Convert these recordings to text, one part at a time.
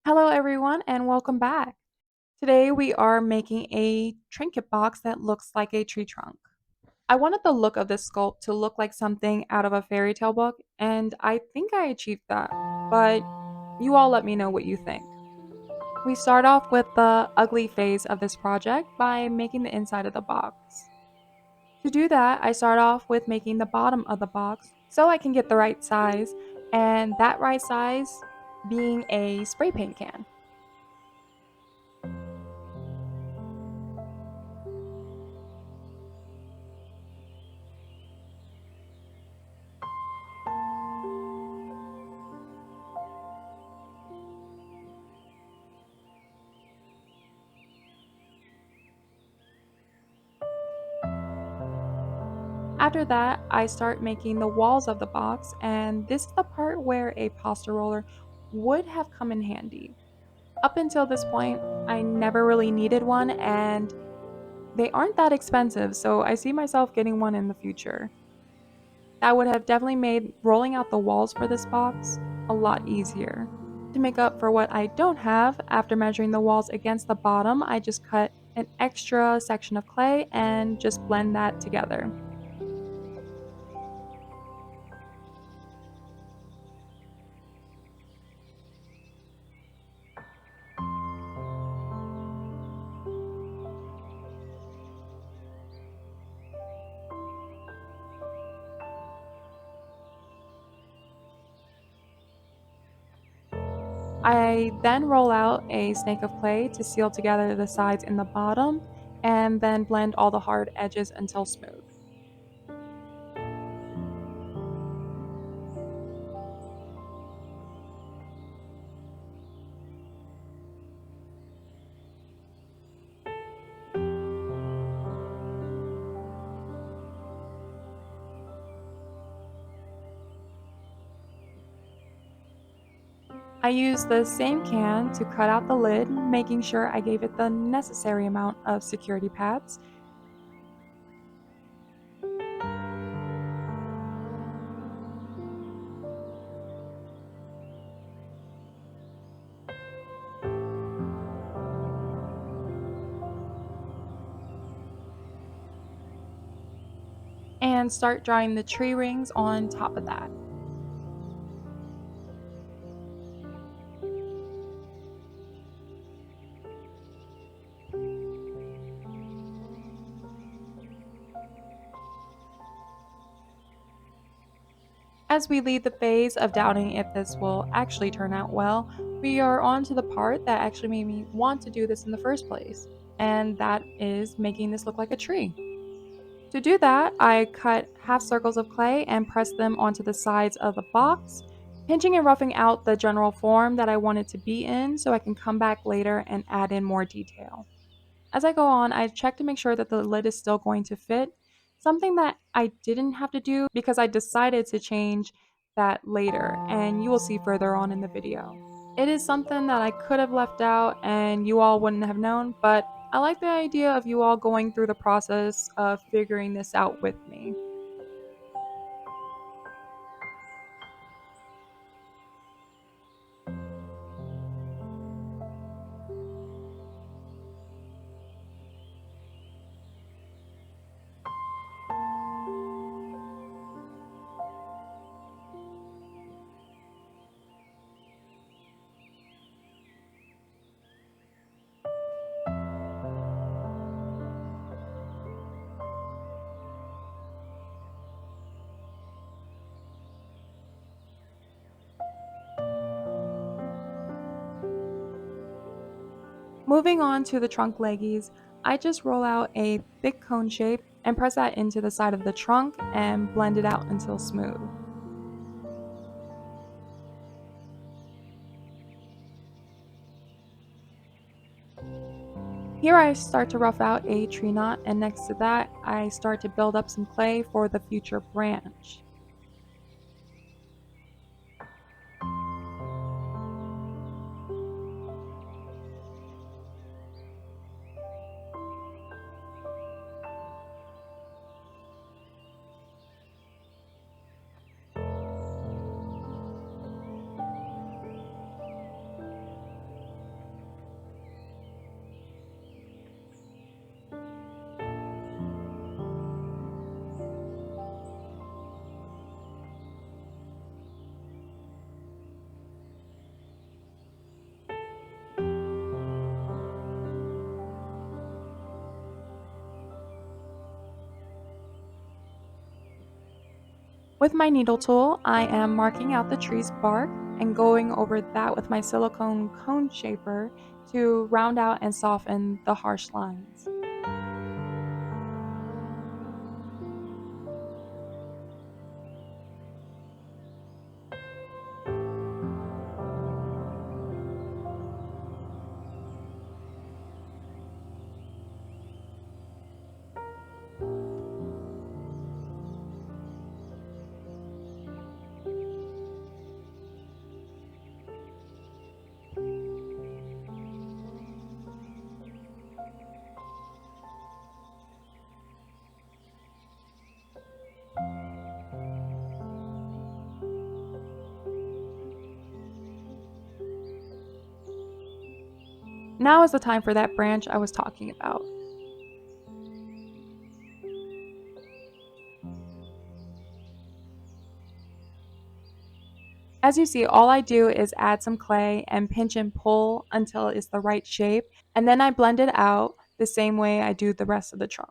Hello, everyone, and welcome back. Today we are making a trinket box that looks like a tree trunk. I wanted the look of this sculpt to look like something out of a fairy tale book, and I think I achieved that, but you all let me know what you think. We start off with the ugly phase of this project by making the inside of the box. To do that, I start off with making the bottom of the box so I can get the right size, and that right size being a spray paint can. After that, I start making the walls of the box, and this is the part where a pasta roller would have come in handy. Up until this point, I never really needed one, and they aren't that expensive, so I see myself getting one in the future. That would have definitely made rolling out the walls for this box a lot easier. To make up for what I don't have, after measuring the walls against the bottom, I just cut an extra section of clay and just blend that together. I then roll out a snake of clay to seal together the sides and the bottom, and then blend all the hard edges until smooth. I use the same can to cut out the lid, making sure I gave it the necessary amount of security pads, and start drawing the tree rings on top of that. As we leave the phase of doubting if this will actually turn out well, we are on to the part that actually made me want to do this in the first place, and that is making this look like a tree. To do that, I cut half circles of clay and press them onto the sides of the box, pinching and roughing out the general form that I want it to be in so I can come back later and add in more detail. As I go on, I check to make sure that the lid is still going to fit, something that I didn't have to do because I decided to change that later, and you will see further on in the video. It is something that I could have left out and you all wouldn't have known, but I like the idea of you all going through the process of figuring this out with me. Moving on to the trunk leggies, I just roll out a thick cone shape and press that into the side of the trunk and blend it out until smooth. Here I start to rough out a tree knot, and next to that I start to build up some clay for the future branch. With my needle tool, I am marking out the tree's bark and going over that with my silicone cone shaper to round out and soften the harsh lines. Now is the time for that branch I was talking about. As you see, all I do is add some clay and pinch and pull until it's the right shape, and then I blend it out the same way I do the rest of the trunk.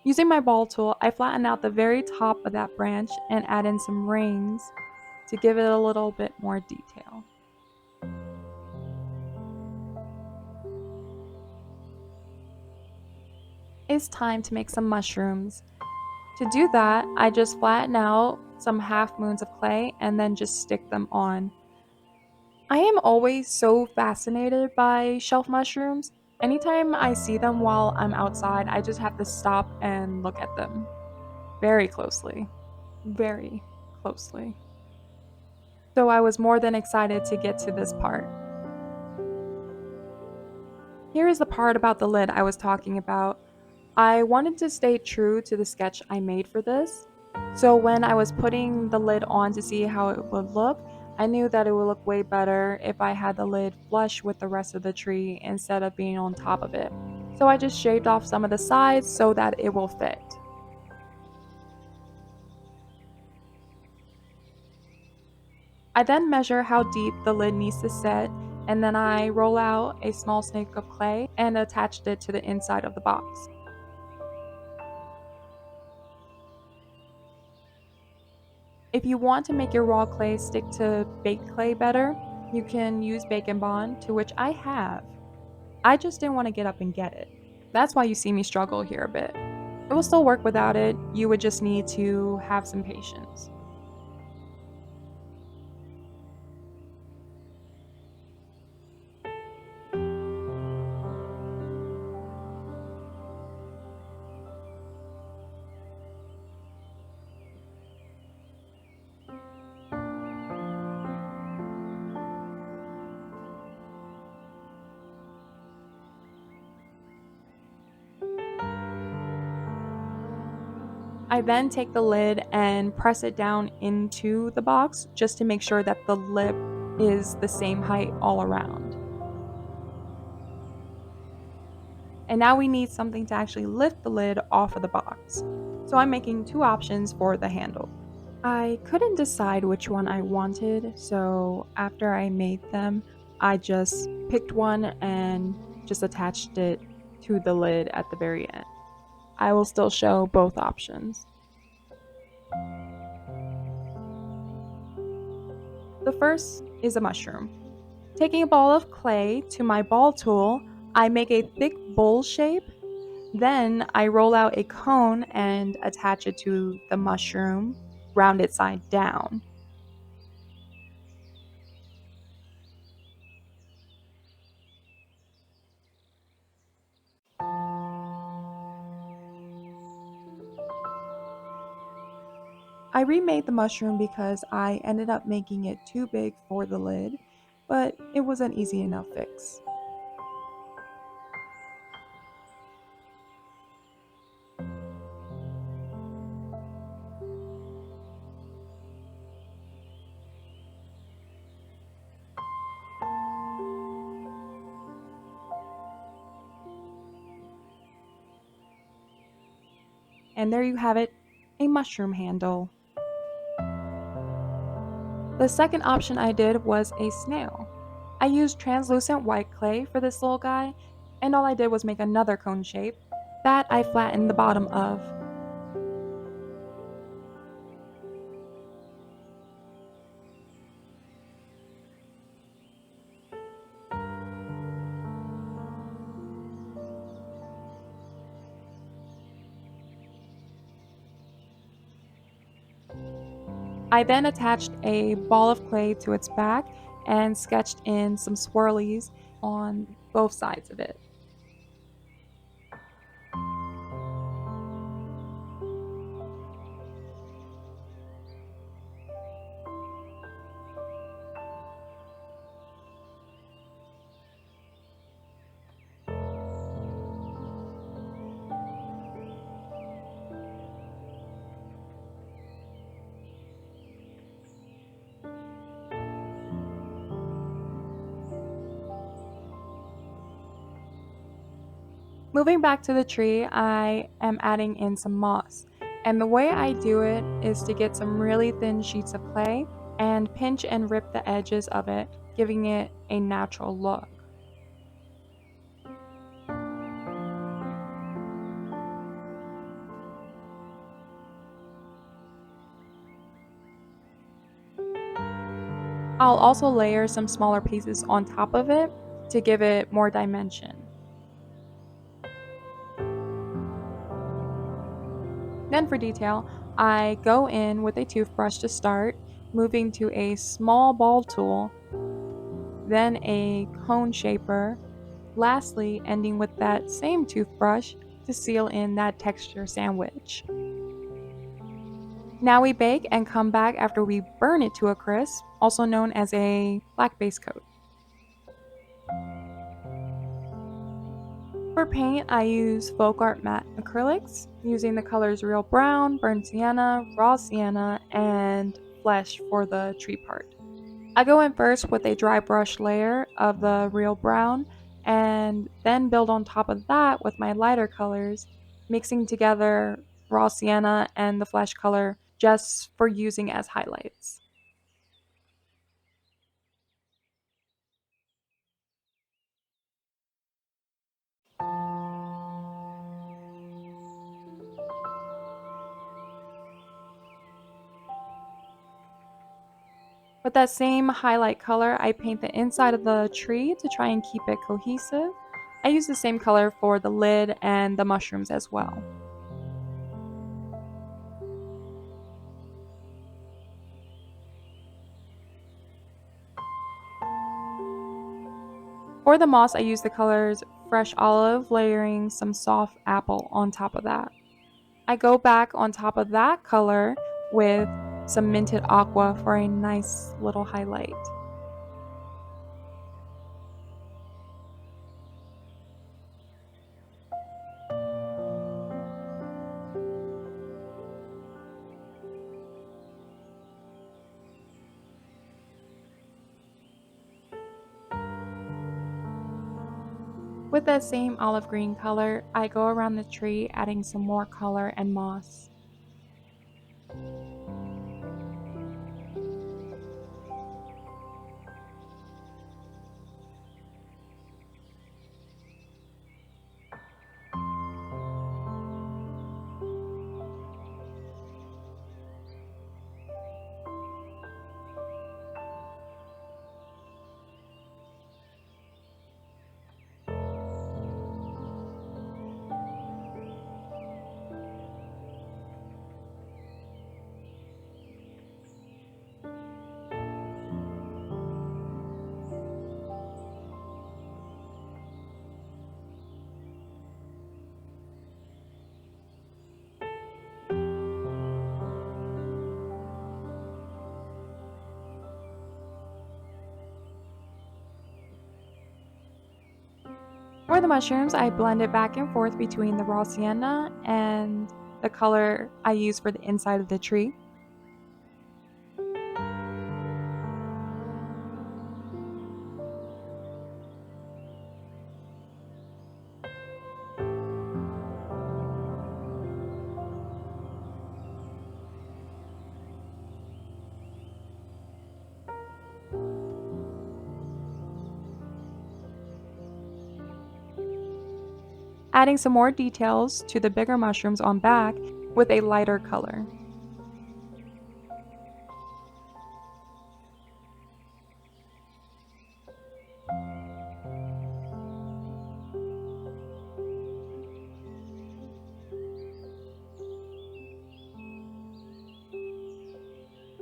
Using my ball tool, I flatten out the very top of that branch and add in some rings to give it a little bit more detail. It's time to make some mushrooms. To do that, I just flatten out some half moons of clay and then just stick them on. I am always so fascinated by shelf mushrooms. Anytime I see them while I'm outside, I just have to stop and look at them very closely. Very closely. So I was more than excited to get to this part. Here is the part about the lid I was talking about. I wanted to stay true to the sketch I made for this. So when I was putting the lid on to see how it would look, I knew that it would look way better if I had the lid flush with the rest of the tree instead of being on top of it. So I just shaved off some of the sides so that it will fit. I then measure how deep the lid needs to set, and then I roll out a small snake of clay and attached it to the inside of the box. If you want to make your raw clay stick to baked clay better, you can use Bacon Bond, to which I have. I just didn't want to get up and get it. That's why you see me struggle here a bit. It will still work without it, you would just need to have some patience. I then take the lid and press it down into the box just to make sure that the lip is the same height all around. And now we need something to actually lift the lid off of the box. So I'm making two options for the handle. I couldn't decide which one I wanted, so after I made them, I just picked one and just attached it to the lid at the very end. I will still show both options. The first is a mushroom. Taking a ball of clay to my ball tool, I make a thick bowl shape. Then I roll out a cone and attach it to the mushroom, rounded side down. I remade the mushroom because I ended up making it too big for the lid, but it was an easy enough fix. And there you have it, a mushroom handle. The second option I did was a snail. I used translucent white clay for this little guy, and all I did was make another cone shape that I flattened the bottom of. I then attached a ball of clay to its back and sketched in some swirlies on both sides of it. Moving back to the tree, I am adding in some moss. And the way I do it is to get some really thin sheets of clay and pinch and rip the edges of it, giving it a natural look. I'll also layer some smaller pieces on top of it to give it more dimension. Then for detail, I go in with a toothbrush to start, moving to a small ball tool, then a cone shaper, lastly ending with that same toothbrush to seal in that texture sandwich. Now we bake and come back after we burn it to a crisp, also known as a black base coat. For paint, I use Folkart matte acrylics, using the colors real brown, burnt sienna, raw sienna, and flesh for the tree part. I go in first with a dry brush layer of the real brown and then build on top of that with my lighter colors, mixing together raw sienna and the flesh color just for using as highlights. With that same highlight color, I paint the inside of the tree to try and keep it cohesive. I use the same color for the lid and the mushrooms as well. For the moss, I use the colors fresh olive, layering some soft apple on top of that. I go back on top of that color with some minted aqua for a nice little highlight. With that same olive green color, I go around the tree adding some more color and moss. For the mushrooms, I blend it back and forth between the raw sienna and the color I use for the inside of the tree. adding some more details to the bigger mushrooms on back with a lighter color.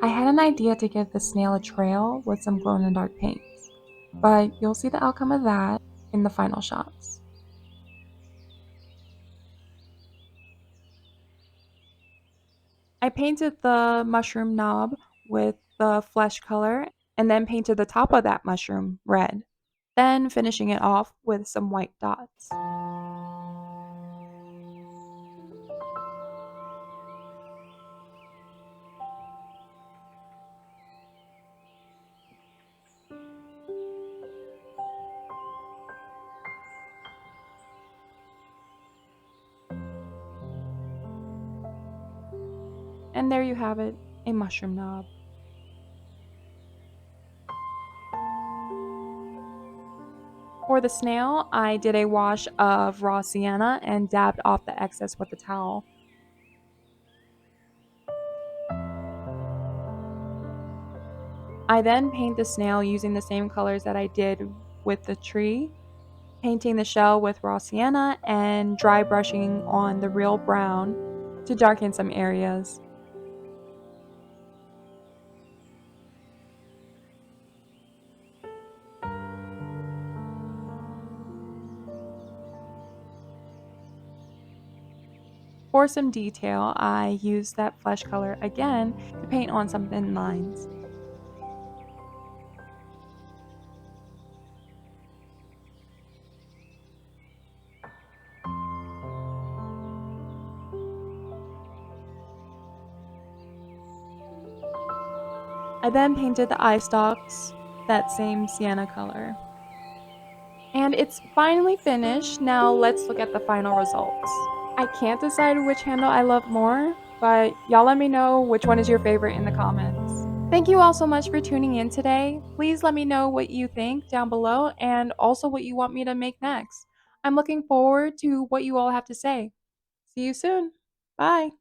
I had an idea to give the snail a trail with some glow-in-the-dark paints, but you'll see the outcome of that in the final shots. I painted the mushroom knob with the flesh color and then painted the top of that mushroom red, then finishing it off with some white dots. And there you have it, a mushroom knob. For the snail, I did a wash of raw sienna and dabbed off the excess with a towel. I then paint the snail using the same colors that I did with the tree, painting the shell with raw sienna and dry brushing on the real brown to darken some areas. For some detail, I used that flesh color again to paint on some thin lines. I then painted the eye stalks that same sienna color. And it's finally finished. Now let's look at the final results. I can't decide which handle I love more, but y'all let me know which one is your favorite in the comments. Thank you all so much for tuning in today. Please let me know what you think down below and also what you want me to make next. I'm looking forward to what you all have to say. See you soon. Bye.